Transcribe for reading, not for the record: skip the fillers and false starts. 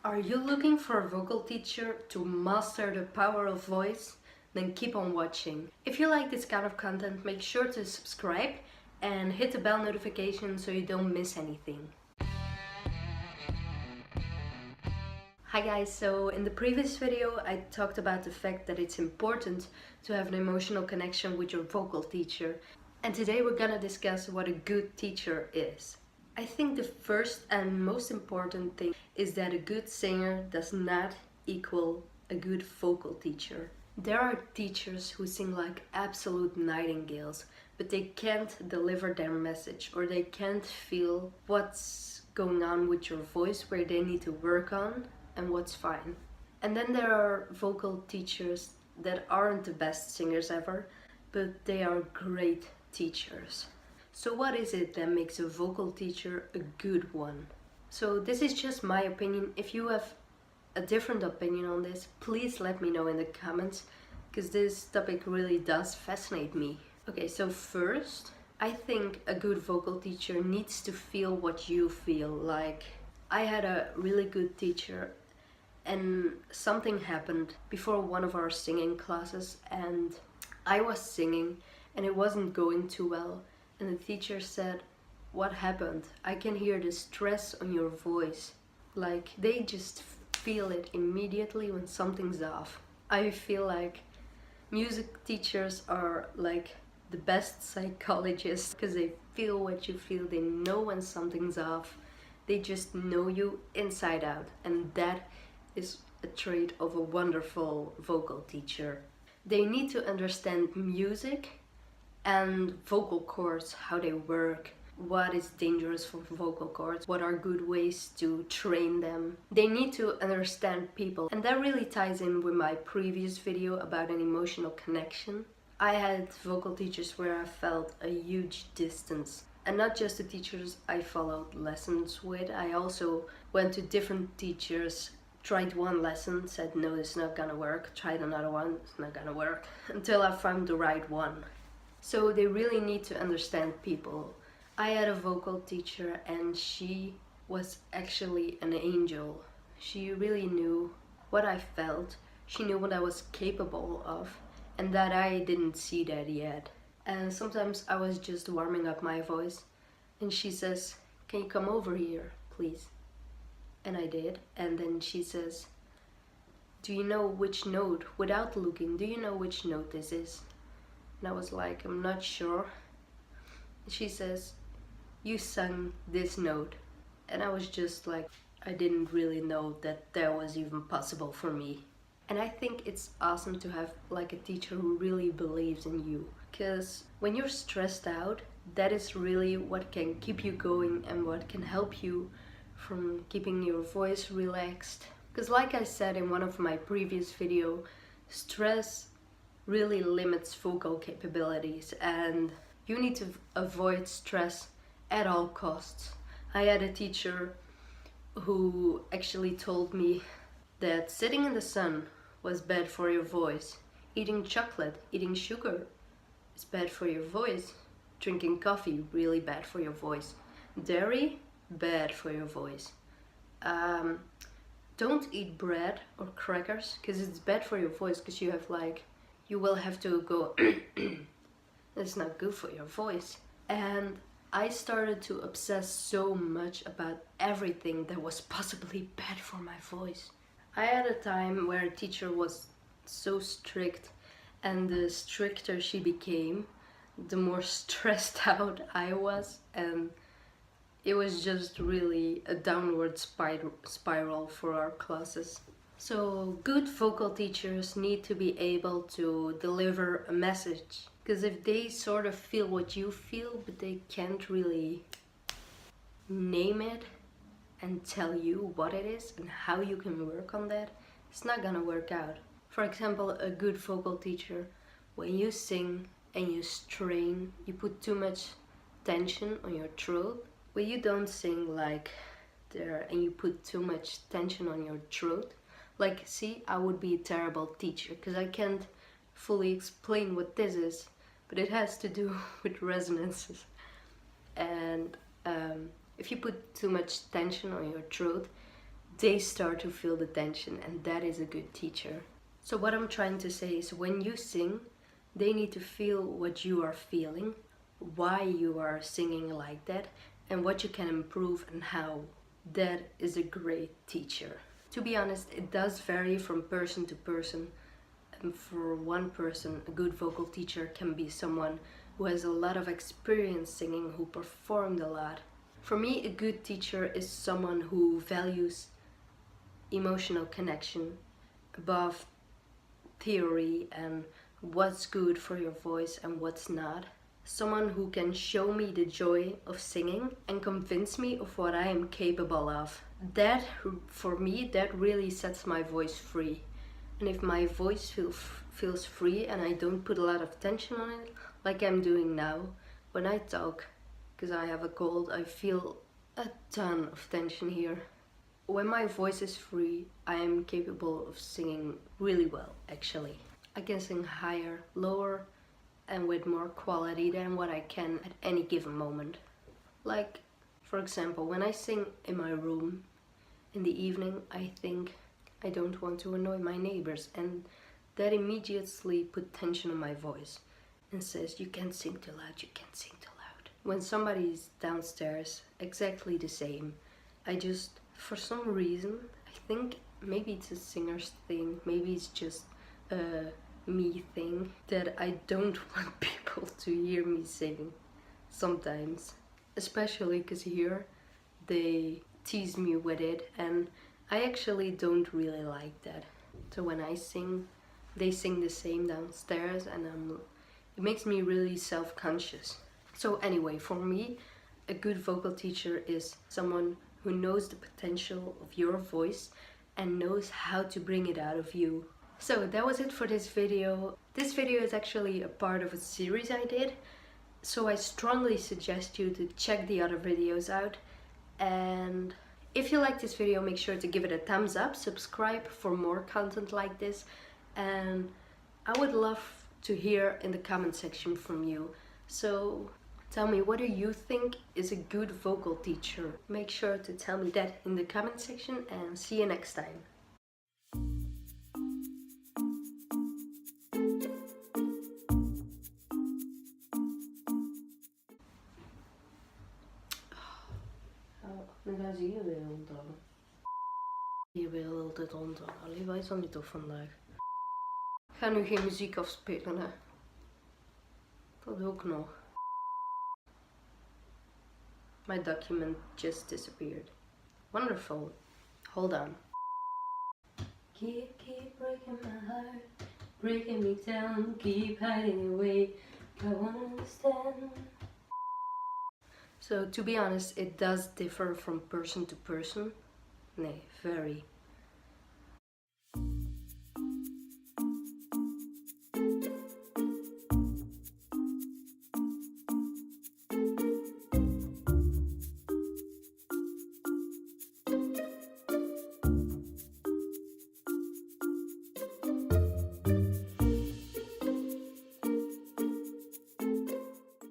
Are you looking for a vocal teacher to master the power of voice? Then keep on watching. If you like this kind of content, make sure to subscribe and hit the bell notification so you don't miss anything. Hi guys, so in the previous video I talked about the fact that it's important to have an emotional connection with your vocal teacher, and today we're gonna discuss what a good teacher is. I think the first and most important thing is that a good singer does not equal a good vocal teacher. There are teachers who sing like absolute nightingales, but they can't deliver their message, or they can't feel what's going on with your voice, where they need to work on, and what's fine. And then there are vocal teachers that aren't the best singers ever, but they are great teachers. So what is it that makes a vocal teacher a good one? So this is just my opinion. If you have a different opinion on this, please let me know in the comments, because this topic really does fascinate me. Okay, so first, I think a good vocal teacher needs to feel what you feel. Like, I had a really good teacher and something happened before one of our singing classes, and I was singing and it wasn't going too well. And the teacher said, "What happened? I can hear the stress on your voice." Like, they just feel it immediately when something's off. I feel like music teachers are like the best psychologists, because they feel what you feel, they know when something's off, they just know you inside out, and that is a trait of a wonderful vocal teacher. They need to understand music and vocal cords, how they work, what is dangerous for vocal cords, what are good ways to train them. They need to understand people, and that really ties in with my previous video about an emotional connection. I had vocal teachers where I felt a huge distance, and not just the teachers I followed lessons with. I also went to different teachers, tried one lesson, said no, it's not gonna work, tried another one, it's not gonna work, until I found the right one. So they really need to understand people. I had a vocal teacher and she was actually an angel. She really knew what I felt, she knew what I was capable of, and that I didn't see that yet. And sometimes I was just warming up my voice and she says, "Can you come over here, please?" And I did, and then she says, "Do you know which note, without looking, do you know which note this is?" And I was like, "I'm not sure." She says, "You sung this note." And I was just like, I didn't really know that that was even possible for me. And I think it's awesome to have like a teacher who really believes in you, because when you're stressed out, that is really what can keep you going and what can help you from keeping your voice relaxed. Because like I said in one of my previous videos, stress really limits vocal capabilities, and you need to avoid stress at all costs. I had a teacher who actually told me that sitting in the sun was bad for your voice, eating chocolate, eating sugar is bad for your voice, drinking coffee really bad for your voice, dairy bad for your voice. Don't eat bread or crackers because it's bad for your voice, because you will have to go it's not good for your voice. And I started to obsess so much about everything that was possibly bad for my voice. I had a time where a teacher was so strict, and the stricter she became, the more stressed out I was, and it was just really a downward spiral for our classes. So good vocal teachers need to be able to deliver a message, because if they sort of feel what you feel but they can't really name it and tell you what it is and how you can work on that, it's not gonna work out. For example, a good vocal teacher, when you sing and you strain, you put too much tension on your throat. When you don't sing like there and you put too much tension on your throat, like, see, I would be a terrible teacher because I can't fully explain what this is, but it has to do with resonances. And if you put too much tension on your throat, they start to feel the tension, and that is a good teacher. So what I'm trying to say is, when you sing, they need to feel what you are feeling, why you are singing like that, and what you can improve and how. That is a great teacher. To be honest, it does vary from person to person. And for one person, a good vocal teacher can be someone who has a lot of experience singing, who performed a lot. For me, a good teacher is someone who values emotional connection above theory and what's good for your voice and what's not. Someone who can show me the joy of singing and convince me of what I am capable of. That, for me, that really sets my voice free. And if my voice feels free and I don't put a lot of tension on it, like I'm doing now, when I talk, because I have a cold, I feel a ton of tension here. When my voice is free, I am capable of singing really well, actually. I can sing higher, lower, and with more quality than what I can at any given moment. Like, for example, when I sing in my room in the evening, I think I don't want to annoy my neighbors, and that immediately put tension on my voice and says, you can't sing too loud, you can't sing too loud. When somebody's downstairs, exactly the same. I just, for some reason, I think maybe it's a singer's thing, maybe it's just a me thing, that I don't want people to hear me sing sometimes. Especially because here they tease me with it, and I actually don't really like that. So when I sing, they sing the same downstairs, and it makes me really self-conscious. So anyway, for me, a good vocal teacher is someone who knows the potential of your voice and knows how to bring it out of you. So that was it for this video. This video is actually a part of a series I did, so I strongly suggest you to check the other videos out. And if you like this video, make sure to give it a thumbs up, subscribe for more content like this, and I would love to hear in the comment section from you. So tell me, what do you think is a good vocal teacher? Make sure to tell me that in the comment section, and see you next time. Nu gaan ze hier weer rondhangen. Hier weer altijd rondhangen. Allee, wat is dat niet tof vandaag? Ik ga nu geen muziek afspelen, hè. Dat ook nog. My document just disappeared. Wonderful. Hold on. Keep breaking my heart, breaking me down, keep hiding away. I wanna understand. So to be honest, it does differ from person to person. Nee, very.